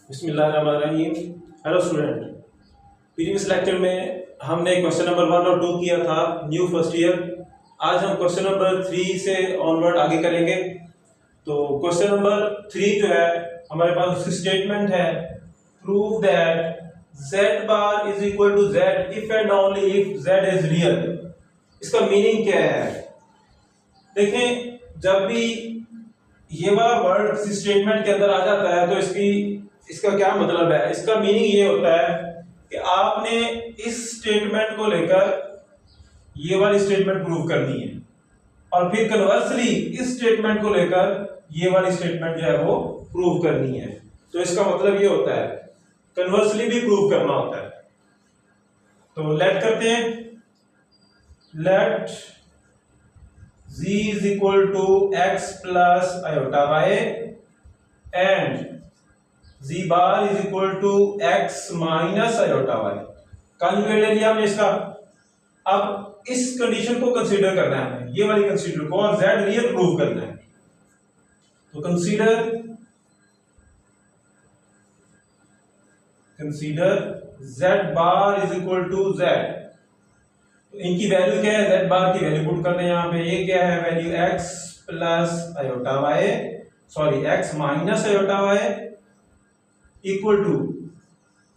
बिस्मिल्लाहिर्रहमानिर्रहीम। Hello student, previous lecture में हमने क्वेश्चन नंबर 1 और 2 किया था न्यू फर्स्ट ईयर। आज हम क्वेश्चन नंबर 3 से ऑनवर्ड आगे करेंगे। तो क्वेश्चन नंबर 3 जो है हमारे पास उसकी स्टेटमेंट है, prove that z bar is equal to z if and only if z is real. इसका मीनिंग क्या है? देखें, जब भी ये वाला वर्ड स्टेटमेंट के अंदर आ जाता है तो इसका क्या मतलब है? इसका मीनिंग ये होता है कि आपने इस स्टेटमेंट को लेकर ये वाली स्टेटमेंट प्रूव करनी है और फिर कन्वर्सली इस स्टेटमेंट को लेकर ये वाली स्टेटमेंट जो है वो प्रूव करनी है। तो इसका मतलब ये होता है कन्वर्सली भी प्रूव करना होता है। तो लेट करते हैं, late z is equal to x plus iota y and z bar is equal to x minus iota y। Conjugate ले लिया हमने इसका। अब इस कंडीशन को कंसीडर करना है हमें, ये वाली कंसीडर को, और z रियल प्रूव करना है। तो consider z bar is equal to z। इनकी वैल्यू क्या है? z बार की वैल्यू पुट करते हैं यहाँ पे। ये क्या है? Value x plus iota y, sorry x minus iota y equal to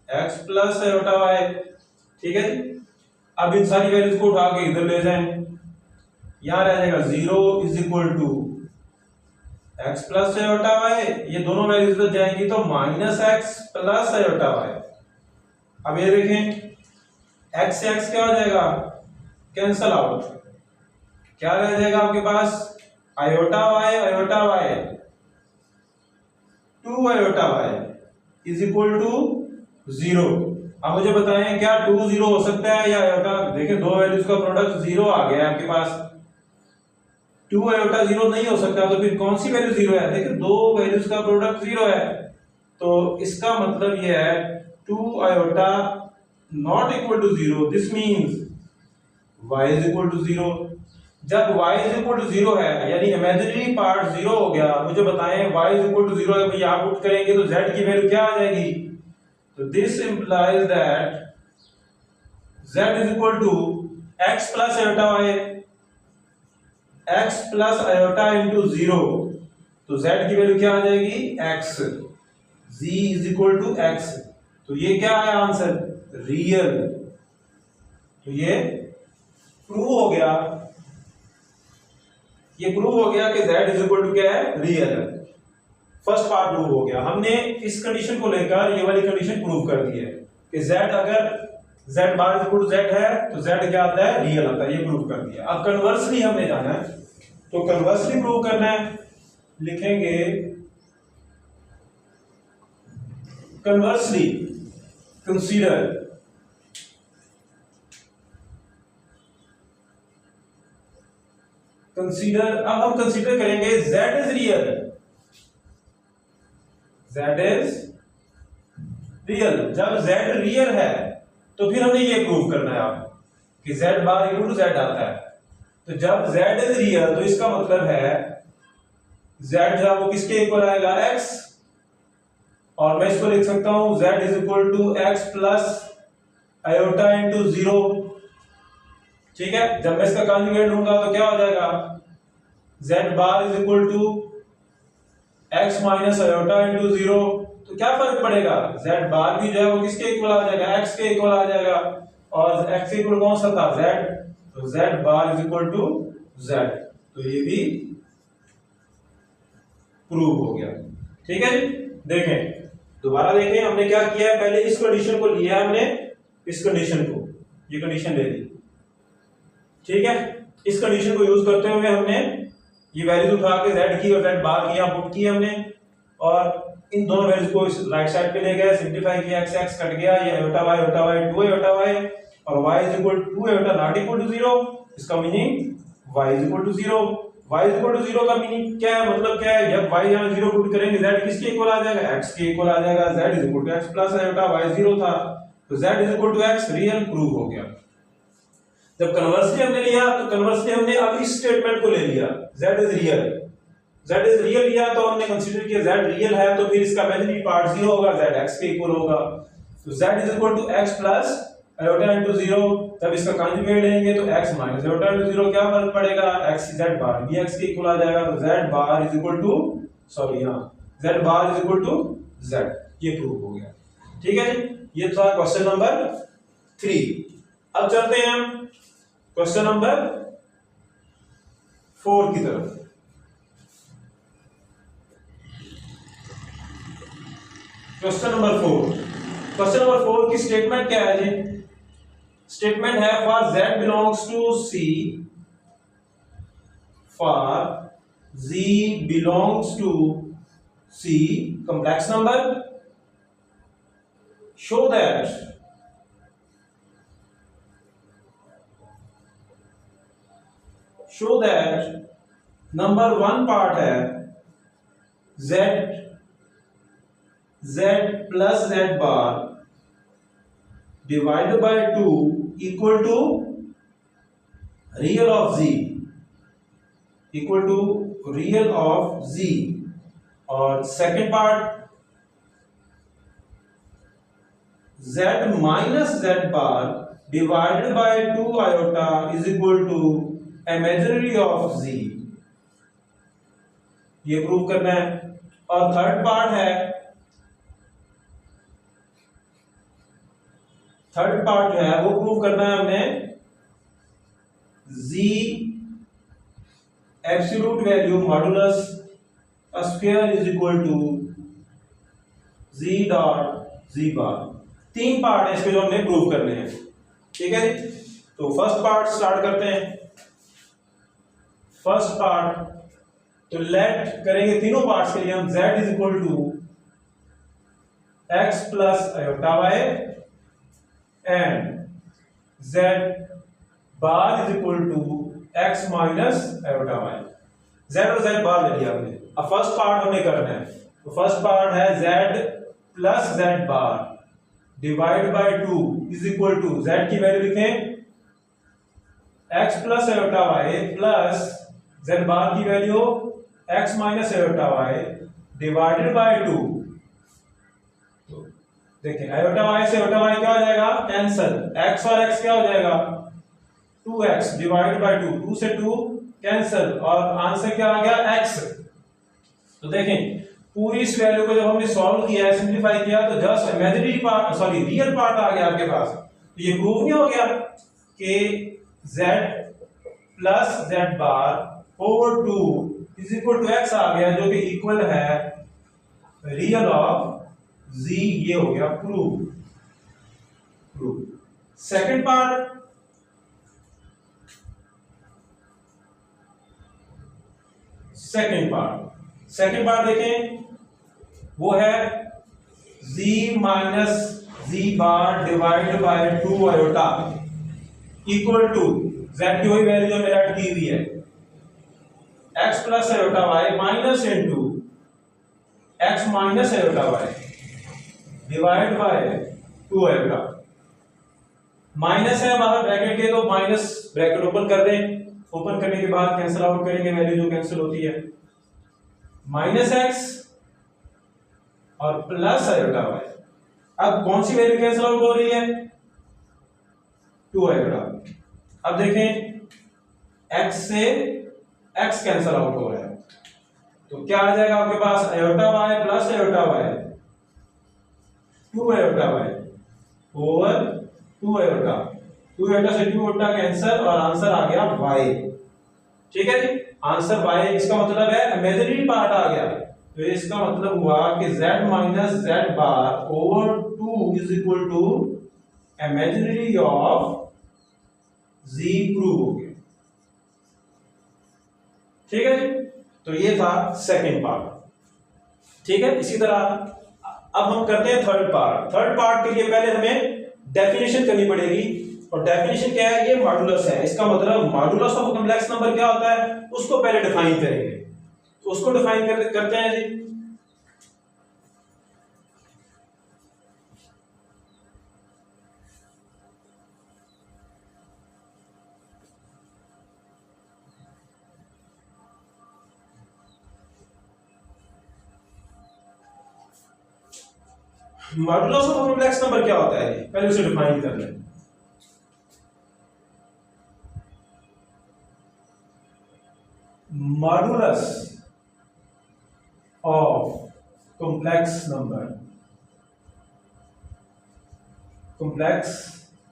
x plus iota y। ठीक है जी। अब इन सारी वैल्यूज को उठा के इधर ले जाएं, यहां रह जाएगा 0 is equal to x plus iota y। ये दोनों वैल्यूज इधर जाएंगी तो minus x plus iota y। अब ये देखें, x से x क्या हो जाएगा? Cancel out. क्या रह जाएगा आपके पास? Iota y 2 iota y is equal to 0। अब मुझे बताएं क्या 2 0 हो सकता है या आयोटा? देखिए, दो वैल्यूज का प्रोडक्ट 0 आ गया है आपके पास। 2 आयोटा 0 नहीं हो सकता, तो फिर कौन सी वैल्यू 0 है? देखिए, दो वैल्यूज का प्रोडक्ट 0 है, तो इसका मतलब यह है 2 iota not equal to 0। This means y is equal to 0। जब y इज इक्वल टू 0 है, यानी इमेजिनरी पार्ट 0 हो गया, मुझे बताएं y इज इक्वल टू 0 है, यहां पुट करेंगे तो z की वैल्यू क्या आ जाएगी? तो this implies that z is equal to x plus iota y, x plus iota into 0। तो z की वैल्यू क्या आ जाएगी? x। z is equal to x। तो ये क्या है आंसर? रियल। तो ये प्रूव हो गया, ये प्रूव हो गया कि z इज इक्वल टू क्या है? रियल है। फर्स्ट पार्ट प्रूव हो गया। हमने इस कंडीशन को लेकर ये वाली कंडीशन प्रूव कर दी है कि z अगर z bar is equal to z है तो z क्या आता है? रियल आता है। ये प्रूव कर दिया। अब कन्वर्सली हमने जाना है, तो कन्वर्सली प्रूव करना है। लिखेंगे कन्वर्सली कंसीडर अब हम कंसीडर करेंगे z is real. z is real. जब z रियल है तो फिर हमें ये प्रूव करना है आप कि z bar equal to z आता है। तो जब z इज रियल तो इसका मतलब है z जो है वो किसके इक्वल आएगा? x। और मैं इसको लिख सकता हूं z is equal to x plus iota into 0। ठीक है। जब मैं इसका कॉन्जुगेट लूंगा तो क्या हो जाएगा? z bar is equal to x minus iota into 0। तो क्या फर्क पड़ेगा? z बार भी जो है वो किसके इक्वल आ जाएगा? x के इक्वल आ जाएगा। और x के इक्वल कौन सा था? z। तो z bar is equal to z। तो ये भी प्रूव हो गया। ठीक है जी। देखें, दोबारा देखें, हमने क्या किया है? पहले इस कंडीशन को लिया हमने, इस कंडीशन को, ये कंडीशन ले ली। ठीक है। इस कंडीशन को यूज करते हुए हमने ये वैल्यूज उठा के z की और z बार की यहां पुट की हमने, और इन दोनों वैल्यूज को इस राइट साइड पे ले गए, सिंपलीफाई किया, x कट गया, ये आयोटा y 2 आयोटा y, और y is equal to 2 iota not equal to 0। इसका meaning y is equal to 0। y is equal to 0 का मीनिंग क्या है? मतलब क्या है? जब y यहां 0 पुट करेंगे z किसके इक्वल आ जाएगा? x के इक्वल आ जाएगा। z is equal to x plus iota y 0 था, तो z is equal to x, real prove हो गया। जब कन्वर्सली हमने लिया तो कन्वर्सली हमने अब इस स्टेटमेंट को ले लिया, z is real. z is real लिया तो हमने कंसीडर किया z रियल है, तो फिर इसका इमेजिनरी पार्ट 0 होगा, z x के इक्वल होगा। तो z is equal to x plus iota into 0। तब इसका कंजुगेट लेंगे तो x माइनस आयोटा इनटू 0 क्या फर्क पड़ेगा, x z बार भी x के इक्वल आ जाएगा। तो z bar is equal to sorry यहां z bar is equal to z, ये प्रूव हो गया। ठीक है जी, ये था क्वेश्चन नंबर 3। अब चलते हैं हम क्वेश्चन नंबर 4 की तरफ। क्वेश्चन नंबर 4, क्वेश्चन नंबर 4 की स्टेटमेंट क्या है जी? स्टेटमेंट है for z belongs to c, for z belongs to c complex number, show that number 1 part है z plus z bar divided by 2 equal to real of z, equal to real of z। और second part z minus z bar divided by 2 iota is equal to imaginary of z, ये prove करना है। और third part जो है वो prove करना है हमने z absolute value modulus square is equal to z dot z bar. 3 part है इसके जो हमने प्रूव करने हैं। ठीक है जी, तो फर्स्ट पार्ट स्टार्ट करते हैं। फर्स्ट पार्ट तो लेट करेंगे तीनों पार्ट्स के लिए हम z is equal to x plus iota y and z bar is equal to x minus iota y। z और z बार ले लिया हमने। अब फर्स्ट पार्ट हमें करना है, तो फर्स्ट पार्ट है z plus z bar divide by 2 is equal to z की वैल्यू लिखें x plus iota y plus z bar की value x minus iota y divided by 2। तो देखें आयोटा y से आयोटा y क्या हो जाएगा, कैंसिल। x और x क्या हो जाएगा, 2x डिवाइडेड बाय 2, 2 से 2 कैंसिल और आंसर क्या आ गया, x। तो देखें पूरी इस वैल्यू को जब हमने सॉल्व किया, सिंपलीफाई किया, तो just imaginary part sorry real part आ गया आपके पास। तो ये प्रूव नहीं हो गया कि z plus z bar over 2 is equal to x आ गया, जो कि इक्वल है रियल ऑफ z। ये हो गया prove. Second part, second part देखें, वो है z minus z bar divide by 2 iota equal to z की वही वैल्यू जो मेरा दी हुई है x plus iota y minus into x minus iota y divide by 2 iota. Minus है बाहर ब्रैकेट के, तो माइनस ब्रैकेट ओपन कर दें। ओपन करने के बाद कैंसिल आउट करेंगे, वैल्यू जो कैंसिल होती है माइनस x और प्लस आयोटा y। अब कौन सी वैल्यू कैंसिल आउट हो रही है, 2 आयोटा। अब देखें x से x कैंसिल आउट हो रहा है, तो क्या आ जाएगा आपके पास, iota y plus iota y 2 iota y over 2 iota, 2 iota से 2 आयोटा कैंसिल और आंसर आ गया y। ठीक है जी, आंसर y। इसका मतलब है इमेजिनरी पार्ट आ गया, तो इसका मतलब हुआ कि z minus z bar over 2 is equal to imaginary of z। Prove हो गया। ठीक है जी, तो ये था सेकंड पार्ट। ठीक है, इसी तरह अब हम करते हैं थर्ड पार्ट। थर्ड पार्ट के लिए पहले हमें डेफिनेशन करनी पड़ेगी, और डेफिनेशन क्या है, ये मॉडुलस है। इसका मतलब मॉडुलस ऑफ कॉम्प्लेक्स नंबर क्या होता है, उसको पहले डिफाइन करेंगे। तो उसको डिफाइन करते हैं जी। मॉडुलस ऑफ कॉम्प्लेक्स नंबर क्या होता है, पहले उसे डिफाइन कर लें। Modulus of complex number, complex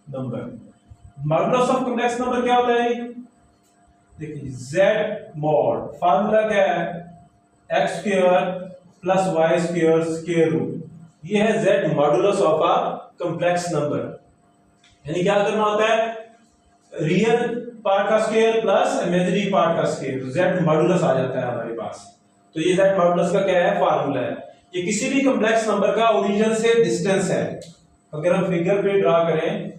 number, modulus of complex number क्या होता है? देखिए z मॉड, फार्मूला क्या है, x square plus y square square root, ये है z modulus of a complex number. यानी क्या करना होता है, रियल पार्ट का स्क्वायर प्लस इमेजिनरी पार्ट का स्क्वायर, तो z मॉडुलस आ जाता है हमारे पास। तो ये z मॉडुलस का क्या है, फार्मूला है। ये किसी भी कॉम्प्लेक्स नंबर का ओरिजिन से डिस्टेंस है। अगर हम फिगर पे ड्रा करें,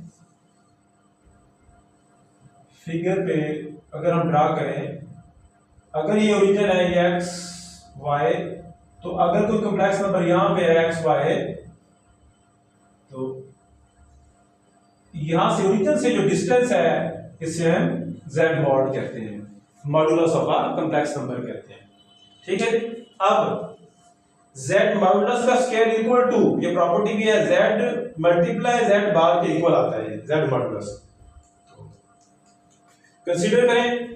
फिगर पे अगर हम ड्रा करें, अगर ये ओरिजिन है ये x y, तो अगर कोई कॉम्प्लेक्स नंबर यहां पे है x y, तो यहां से ओरिजिन से जो डिस्टेंस है इसे हम z मॉड कहते हैं, modulus of a complex number कहते हैं। ठीक है, अब z मॉडुलस का स्क्वायर इक्वल टू, ये प्रॉपर्टी भी है, z मल्टीप्लाई z बार के इक्वल आता है z मॉडुलस। कंसीडर करें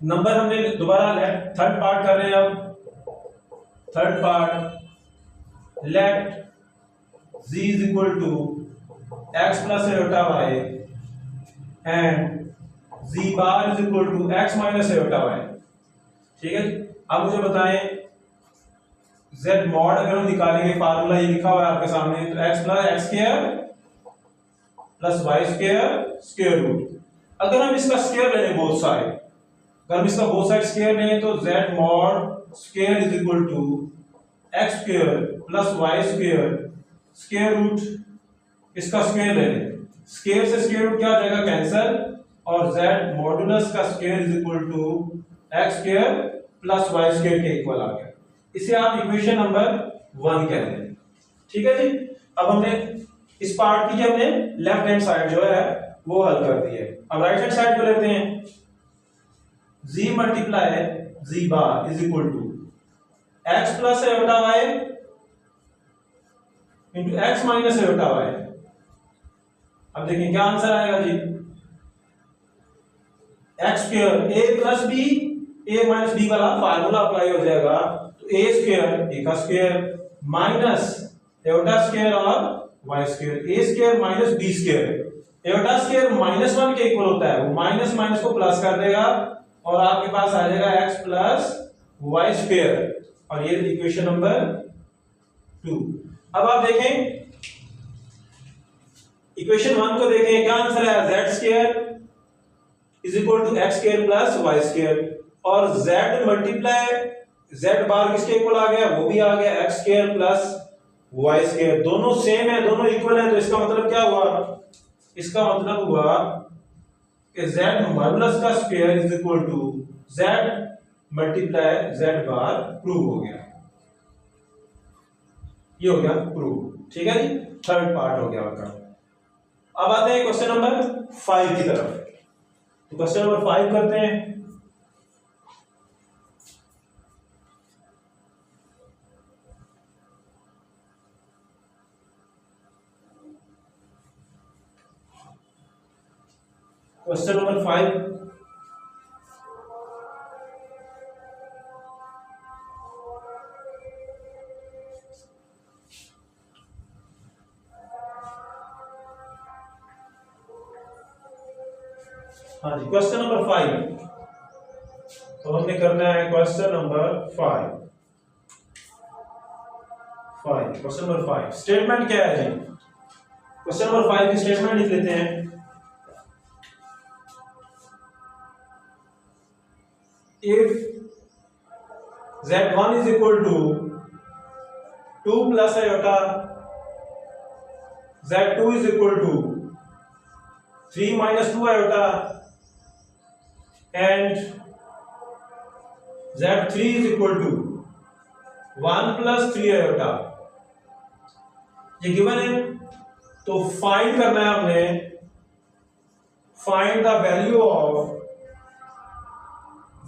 नंबर, हमने दोबारा थर्ड पार्ट कर रहे हैं। अब third part, let z is equal to x plus iota y and z bar is equal to x minus iota y। ठीक है, अब मुझे बताएं z मॉड अगर हम निकालेंगे, फार्मूला ये लिखा हुआ है आपके सामने, तो x plus x square plus y square square root. अगर हम इसका स्क्वायर लें बोथ साइड, अगर हम इसका बोथ साइड स्क्वायर लें तो z mod square is equal to x square plus y square square root, इसका स्क्वायर ले लें, स्क्वायर से स्क्वायर रूट क्या हो जाएगा, कैंसिल, और z मॉडुलस का square is equal to x square plus y square के इक्वल आ गया। इसे आप इक्वेशन नंबर 1 कहते हैं। ठीक है जी, अब हमने इस पार्ट की हमने लेफ्ट हैंड साइड जो है वो हल कर दी है। अब राइट हैंड साइड को लेते हैं, z multiply z bar is equal to x plus iota y into x minus iota y। अब देखिए क्या आंसर आएगा जी, x square a plus b, a minus b वाला फार्मूला अप्लाई हो जाएगा, तो a स्क्वायर, a का स्क्वायर माइनस आयोटा स्क्वायर और y square, a square minus b square, iota square minus 1 के इक्वल होता है, वो माइनस माइनस को प्लस कर देगा और आपके पास आ जाएगा x प्लस वाई स्क्वायर, और ये इक्वेशन नंबर 2। अब आप देखें इक्वेशन 1 को देखें, क्या आंसर है, z square is equal to x square plus y square, और z मल्टीप्लाई z बार किसके इक्वल आ गया, वो भी आ गया x square plus y square, दोनों सेम है, दोनों इक्वल है। तो इसका मतलब क्या हुआ, इसका मतलब हुआ कि z मॉडुलस का square is equal to z multiply z bar, prove हो गया, ये हो गया प्रूव। ठीक है जी, थर्ड पार्ट हो गया आपका। अब आते हैं क्वेश्चन नंबर 5 की तरफ। तो क्वेश्चन नंबर 5 करते हैं। क्वेश्चन नंबर 5, हाँ जी, क्वेश्चन नंबर 5। तो हमने करना है question number 5। Question number 5 statement क्या है जी, क्वेश्चन नंबर 5 की स्टेटमेंट लिख लेते हैं। If z1 is equal to 2 plus iota, z2 is equal to 3 minus 2 iota, and z3 is equal to 1 plus 3 iota, ये गिवन है। तो फाइंड करना है हमने, find the value of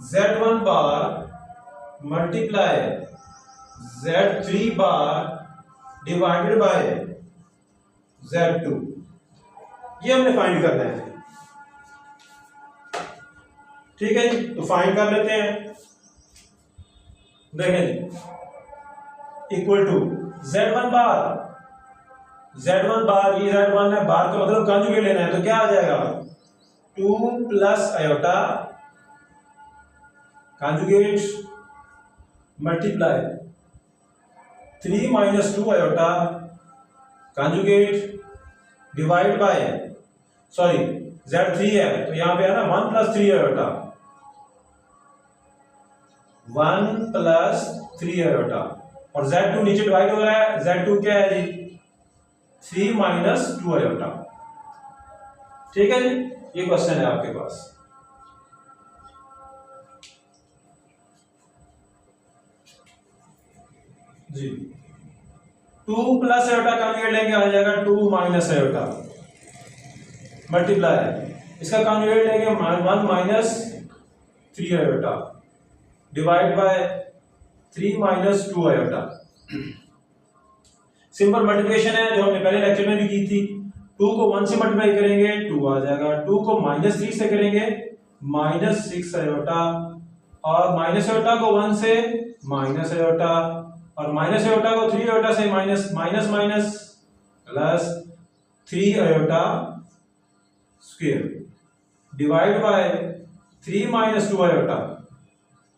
z1 bar multiply Z3 bar divided bye Z2, ये हमने find करना है। ठीक है जी, तो फाइंड कर लेते हैं। देखें जी, equal to Z1 bar, Z1 बार, ये Z1 है, बार का मतलब कंजुगेट लेना है, तो क्या आ जाएगा 2 plus iota conjugate multiply 3 minus 2 iota conjugate divide by, sorry Z3 है तो यहां पे है ना 1 प्लस 3 आयोटा, 1 प्लस 3 आयोटा, और Z2 नीचे डिवाइड हो रहा है, Z2 क्या है जी 3 माइनस 2 आयोटा। ठीक है जी, ये क्वेश्चन है आपके पास। जी 2 प्लस आयोटा कॉन्जुगेट लेंगे, आ जाएगा 2 माइनस आयोटा मल्टीप्लाई, इसका कॉन्जुगेट लेंगे 1 minus 3 iota divide by 3 minus 2 iota. Simple multiplication है जो हमने पहले लेक्चर में भी की थी। 2 को 1 से मल्टीप्लाई करेंगे 2 आ जाएगा, 2 को माइनस 3 से करेंगे माइनस 6 आयोटा, और माइनस आयोटा को 1 से माइनस आयोटा, और माइनस आयोटा को 3 आयोटा से minus minus minus plus 3 iota square divide by 3 minus 2 iota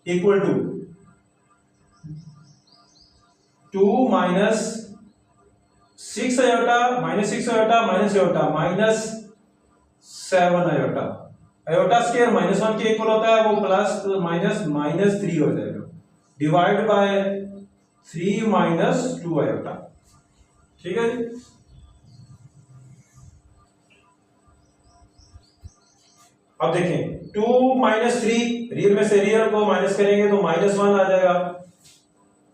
equal to 2 minus 6 iota minus 6 iota minus iota minus 7 iota, iota square minus 1 के equal होता है, वो plus minus minus 3 हो जाएगा divide by 3 minus 2 iota. ठीक है जी, अब देखें 2 माइनस 3, रियल में से रियल को माइनस करेंगे तो माइनस 1 आ जाएगा,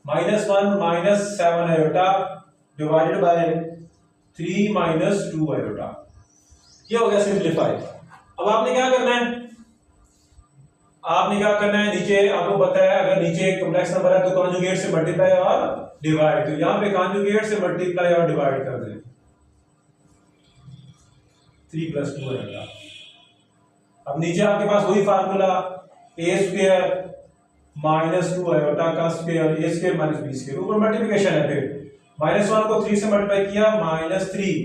minus 1 minus 7 iota divided by 3 minus 2 iota. ये हो गया सिंप्लीफाई। अब आपने क्या करना है, आपने क्या करना है, नीचे आपको पता है अगर नीचे कॉम्प्लेक्स नंबर है तो कॉन्जुगेट से मल्टीप्लाई और डिवाइड, तो यहां पे कॉन्जुगेट से मल्टीप्लाई और डिवाइड कर दें 3 प्लस 2 आएगा। अब नीचे आपके पास वही formula a square minus 2 iota का square, a square minus b square, ऊपर मल्टीप्लिकेशन है, फिर माइनस 1 को 3 से मल्टीप्लाई किया माइनस 3,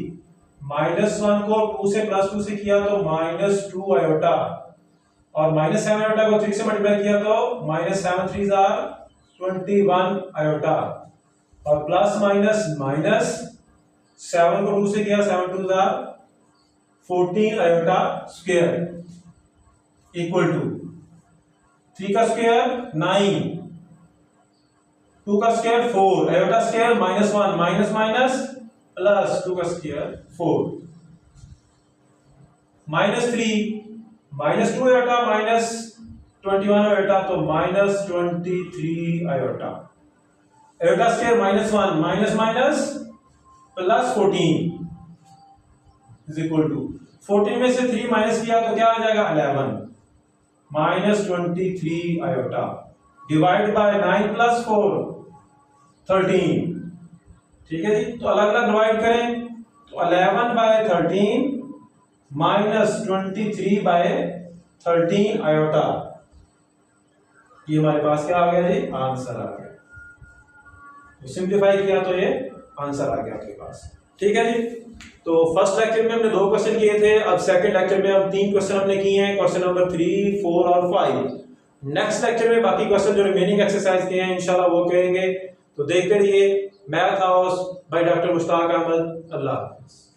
माइनस 1 को 2 से प्लस 2 से किया तो माइनस 2 आयोटा, और माइनस 7 आयोटा को 3 से मल्टीप्लाई किया तो माइनस 7 3 आर 21 आयोटा, और प्लस माइनस माइनस 7 को 2 से किया 7 2 are 14 iota square equal to 3 का स्क्वायर 9, 2 का square 4, iota square minus 1 minus minus plus 2 का square 4, minus 3 minus 2 iota minus 21 iota तो minus 23 iota, iota square minus 1 minus minus plus 14 is equal to 14 में से 3 minus किया तो क्या आ जाएगा 11 minus 23 iota divide by 9 plus 4 13। ठीक है जी, तो अलग अलग डिवाइड करें तो 11 बाय 13 माइनस 23 बाय 13 आयोटा, ये हमारे पास क्या आ गया जी आंसर आ गया। तो सिंप्लीफाई किया तो ये आंसर आ गया आपके पास। ठीक है जी, तो फर्स्ट लेक्चर में हमने 2 क्वेश्चन किए थे, अब सेकंड लेक्चर में हम 3 क्वेश्चन हमने किए हैं, क्वेश्चन नंबर 3 4 और 5। नेक्स्ट लेक्चर में बाकी क्वेश्चन जो रिमेनिंग एक्सरसाइज के हैं इंशाल्लाह वो करेंगे। तो देखते रहिए math house by doctor Mushtaq Ahmad. अल्लाह हाफिज़।